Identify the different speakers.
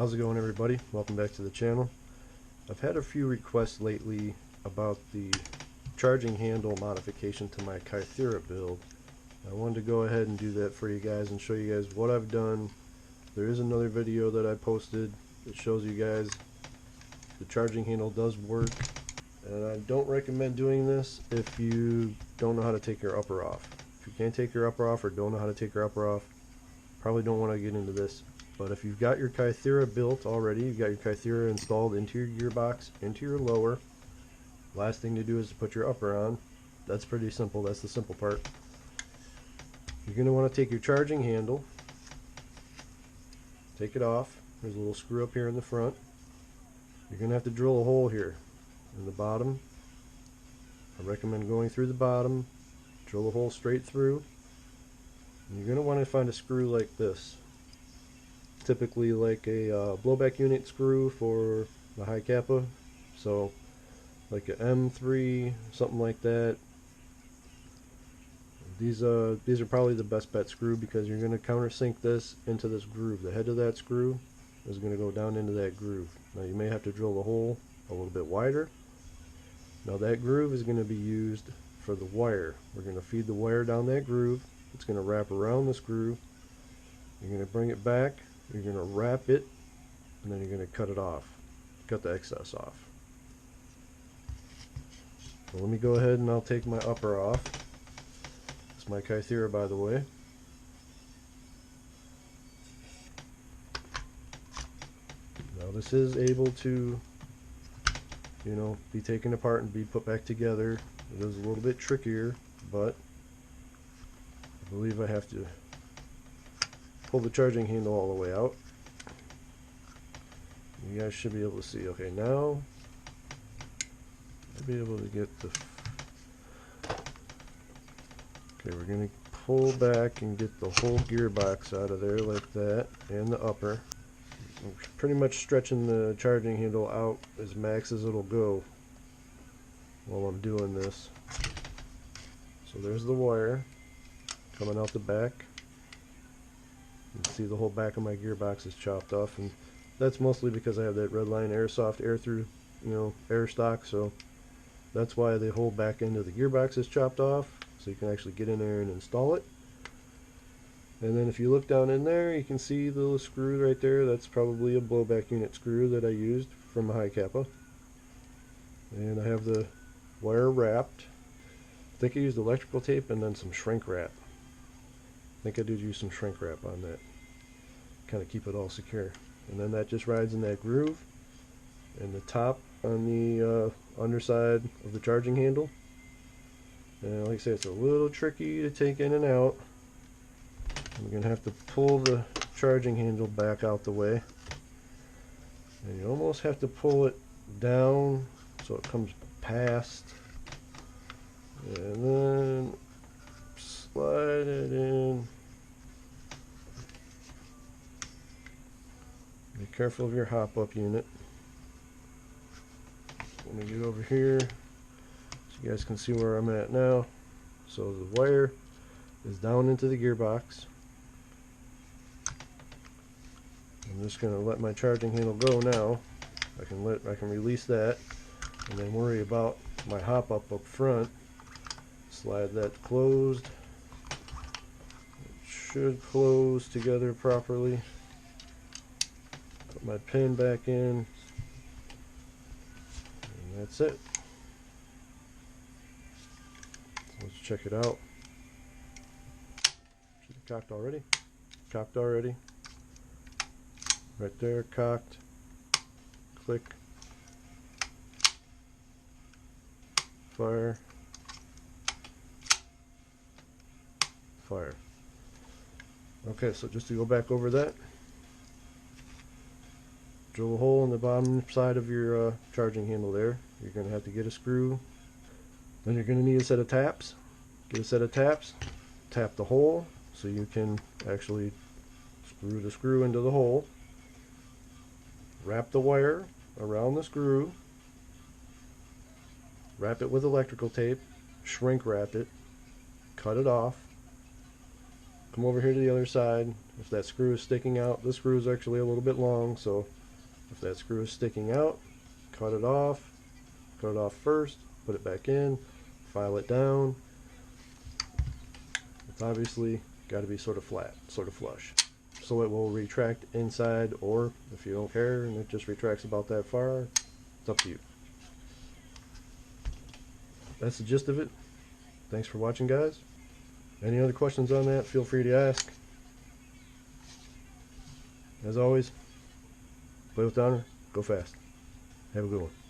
Speaker 1: How's it going, everybody? Welcome back to the channel. I've had a few requests lately about the charging handle modification to my Kythera build. I wanted to go ahead and do that for you guys and show you guys what I've done. There is another video that I posted that shows you guys the charging handle does work, and I don't recommend doing this if you don't know how to take your upper off. If you can't take your upper off or don't know how to take your upper off, probably don't want to get into this. But if you've got your Kythera built already, you've got your Kythera installed into your gearbox, into your lower, last thing to do is to put your upper on. That's pretty simple. That's the simple part. You're going to want to take your charging handle, take it off. There's a little screw up here in the front. You're going to have to drill a hole here in the bottom. I recommend going through the bottom, drill a hole straight through. And you're going to want to find a screw like this. Typically like a blowback unit screw for the high kappa, so like a M3, something like that. These are probably the best bet screw because you're going to countersink this into this groove. The head of that screw is going to go down into that groove. Now you may have to drill the hole a little bit wider. Now that groove is going to be used for the wire. We're going to feed the wire down that groove. It's going to wrap around the screw. You're going to bring it back. You're going to wrap it, and then you're going to cut it off. Cut the excess off. So let me go ahead and I'll take my upper off. It's my Kythera, by the way. Now this is able to, be taken apart and be put back together. It is a little bit trickier, but I believe I have to pull the charging handle all the way out. You guys should be able to see. Okay, now I'll be able to get the. Okay, we're going to pull back and get the whole gearbox out of there like that, and the upper. I'm pretty much stretching the charging handle out as max as it'll go while I'm doing this. So there's the wire coming out the back. You can see the whole back of my gearbox is chopped off, and that's mostly because I have that Redline Airsoft air through, air stock, so that's why the whole back end of the gearbox is chopped off, so you can actually get in there and install it. And then if you look down in there, you can see the little screw right there. That's probably a blowback unit screw that I used from a high kappa. And I have the wire wrapped. I think I used electrical tape and then some shrink wrap. I think I did use some shrink wrap on that, kind of keep it all secure. And then that just rides in that groove, and the top on the underside of the charging handle. And like I say, it's a little tricky to take in and out. I'm going to have to pull the charging handle back out the way, and you almost have to pull it down so it comes past, and then slide it in. Be careful of your hop-up unit. Let me get over here so you guys can see where I'm at now. So the wire is down into the gearbox. I'm just going to let my charging handle go now. I can release that and then worry about my hop-up up front. Slide that closed. It should close together properly. Put my pin back in, and that's it. So let's check it out. Should be cocked already. Cocked already. Right there, cocked. Click. Fire. Fire. Okay, so just to go back over that, drill a hole in the bottom side of your charging handle there. You're going to have to get a screw. Then you're going to need a set of taps. Get a set of taps. Tap the hole so you can actually screw the screw into the hole. Wrap the wire around the screw. Wrap it with electrical tape. Shrink wrap it. Cut it off. Come over here to the other side If that screw is sticking out, this screw is actually a little bit long, so if that screw is sticking out, cut it off first, put it back in, file it down. It's obviously got to be sort of flat, sort of flush, so it will retract inside, or if you don't care and it just retracts about that far, it's up to you. That's the gist of it. Thanks for watching, guys. Any other questions on that, feel free to ask. As always, play with honor, go fast. Have a good one.